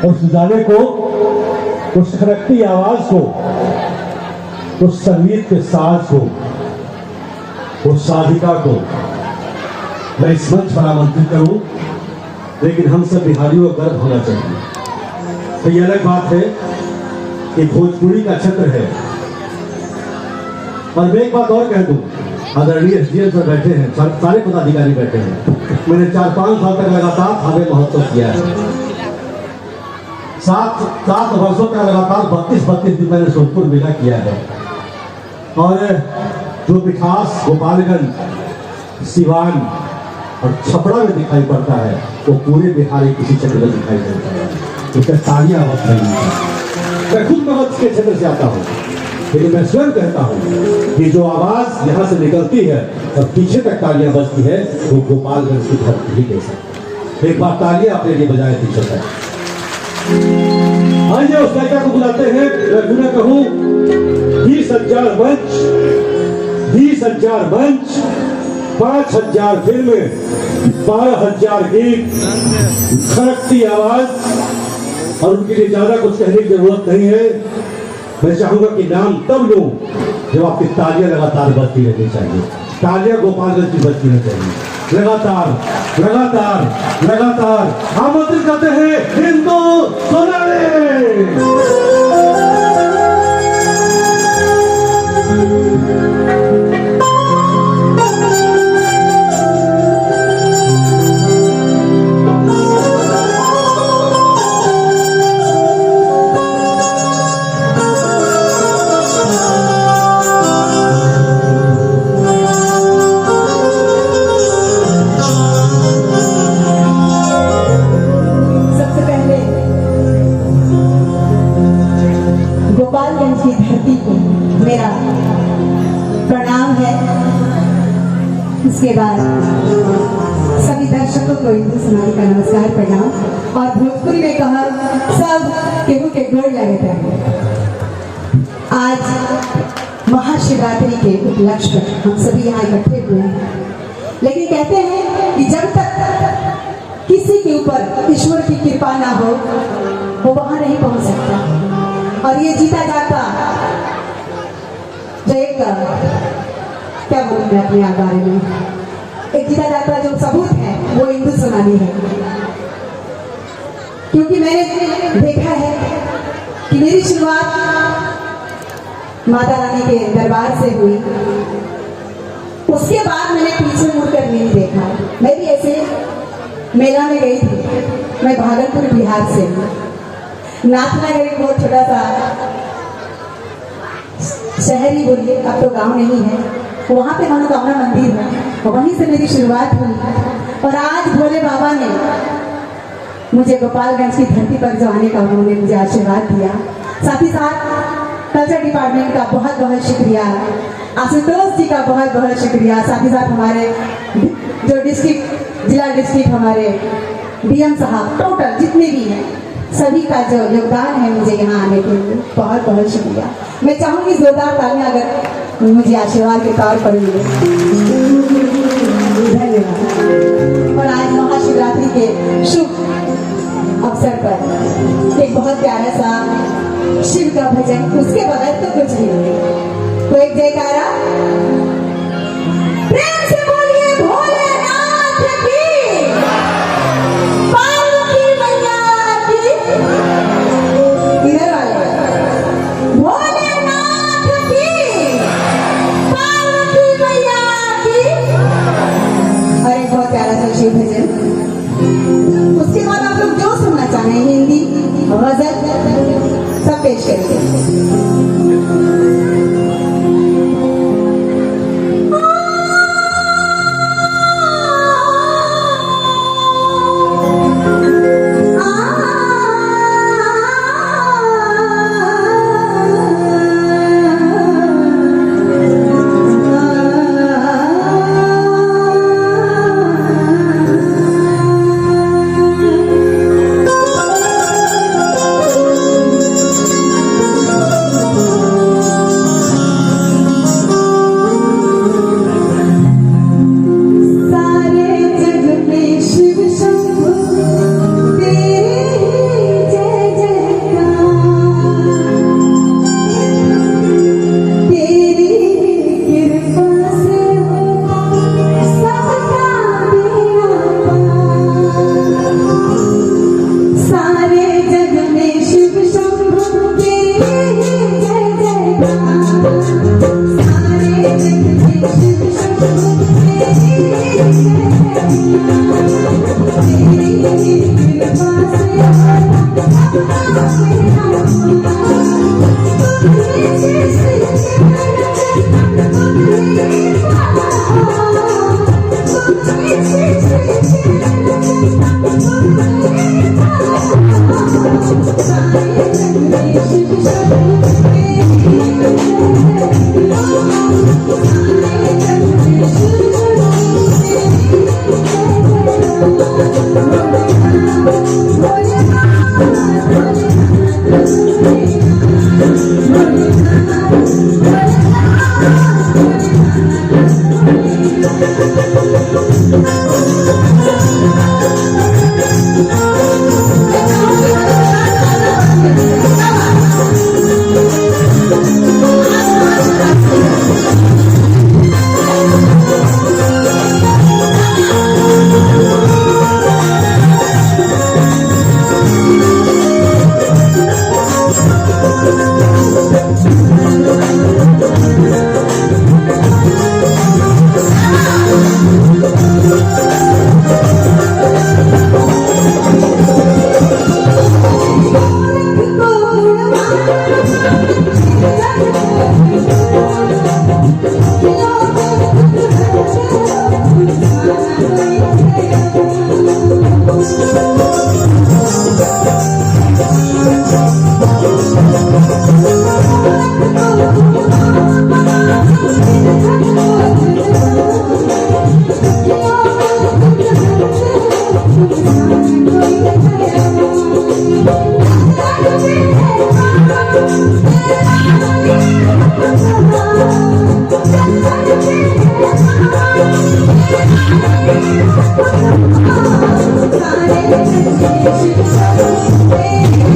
उस गाने को, उस खनकती आवाज को, उस संगीत के साज को, उस साधिका को मैं इस मंच पर आमंत्रित करूं, लेकिन हम सब बिहारियों को गर्व होना चाहिए। तो ये अलग बात है कि भोजपुरी का क्षेत्र है। और मैं एक बात और कह दूं, आदरणीय एसडीएम सर बैठे हैं, सारे पदाधिकारी बैठे हैं। मैंने 4-5 साल तक लगातार थावे महोत्सव किया है। 7 वर्षों तक लगातार 32 दिन मैंने सोनपुर मेला किया है। और जो मिठास गोपालगंज, सिवान और छपरा में दिखाई पड़ता है, वो पूरे बिहार के किसी क्षेत्र में दिखाई देता है। उसका तालियां वक्त नहीं है। मैं खुद मगध के क्षेत्र से आता हूँ, लेकिन मैं स्वयं कहता हूँ कि जो आवाज यहाँ से निकलती है और पीछे तक तालियां बजती है, वो गोपालगंज की धरती ही दे सकती है। एक बार तालियां अपने लिए बजाए पीछे तक। आइए उस गायिका को बुलाते हैं। मैं पुनः कहूँ 20,000 मंच, 20,000 मंच, 5,000 फिल्में, 12,000 गीत, खनकती आवाज, और उनके लिए ज्यादा कुछ कहने की जरूरत नहीं है। मैं चाहूंगा कि नाम तब लूं जब आपकी तालियां लगातार बजती रहनी चाहिए। तालियां गोपालगंज की बजती रहनी चाहिए, लगातार लगातार लगातार। आमंत्रित करते हैं हिंदू सोनारे। गोपालगंज की धरती को मेरा प्रणाम है। इसके बाद सभी दर्शकों को हिंदू समाज का नमस्कार प्रणाम। और भोजपुरी में कहा सब केहू के गोड़ लगे थे। आज महाशिवरात्रि के उपलक्ष्य पर हम सभी यहाँ इकट्ठे हुए हैं, लेकिन कहते हैं कि जब तक किसी के ऊपर ईश्वर की कृपा ना हो, वो वहां नहीं पहुंच सकता। और ये जीता जाता जो एक क्या बोलूं मैं अपने बारे में, एक जीता जाता जो सबूत है वो हिंदू सोनानी है। क्योंकि मैंने देखा है कि मेरी शुरुआत माता रानी के दरबार से हुई, उसके बाद मैंने पीछे मुड़कर नहीं देखा। मैं भी ऐसे मेला में गई थी। मैं भागलपुर बिहार से हूँ। नाथनगर एक बहुत छोटा सा शहर ही बोलिए, अब तो गांव नहीं है, वहां पे मनोकामना मंदिर है, वहीं से मेरी शुरुआत हुई। और आज भोले बाबा ने मुझे गोपालगंज की धरती पर जो आने का उन्होंने मुझे आशीर्वाद दिया। साथ ही साथ कल्चर डिपार्टमेंट का बहुत बहुत शुक्रिया, आशुतोष जी का बहुत बहुत शुक्रिया। साथ ही साथ हमारे जो डिस्ट्रिक्ट, जिला डिस्ट्रिक्ट हमारे डीएम साहब, टोटल जितने भी हैं, सभी का जो योगदान है मुझे यहाँ आने के लिए बहुत बहुत शुक्रिया। मैं चाहूंगी जोरदार तालियां अगर मुझे आशीर्वाद के तौर पर मिले। धन्यवाद। और आज महाशिवरात्रि के शुभ अवसर पर एक बहुत प्यारा सा शिव का भजन, उसके बगैर तो कुछ नहीं। तो एक जयकारा प्रेम से बोलिए भोलेनाथ की, पार्वती मैया की। इधर वाले भोलेनाथ की, पार्वती मैया की। और एक बहुत प्यारा सा शिव भजन। उसके बाद आप लोग जो सुनना चाहें, हिंदी, गजल, सब पेश करेंगे। सारे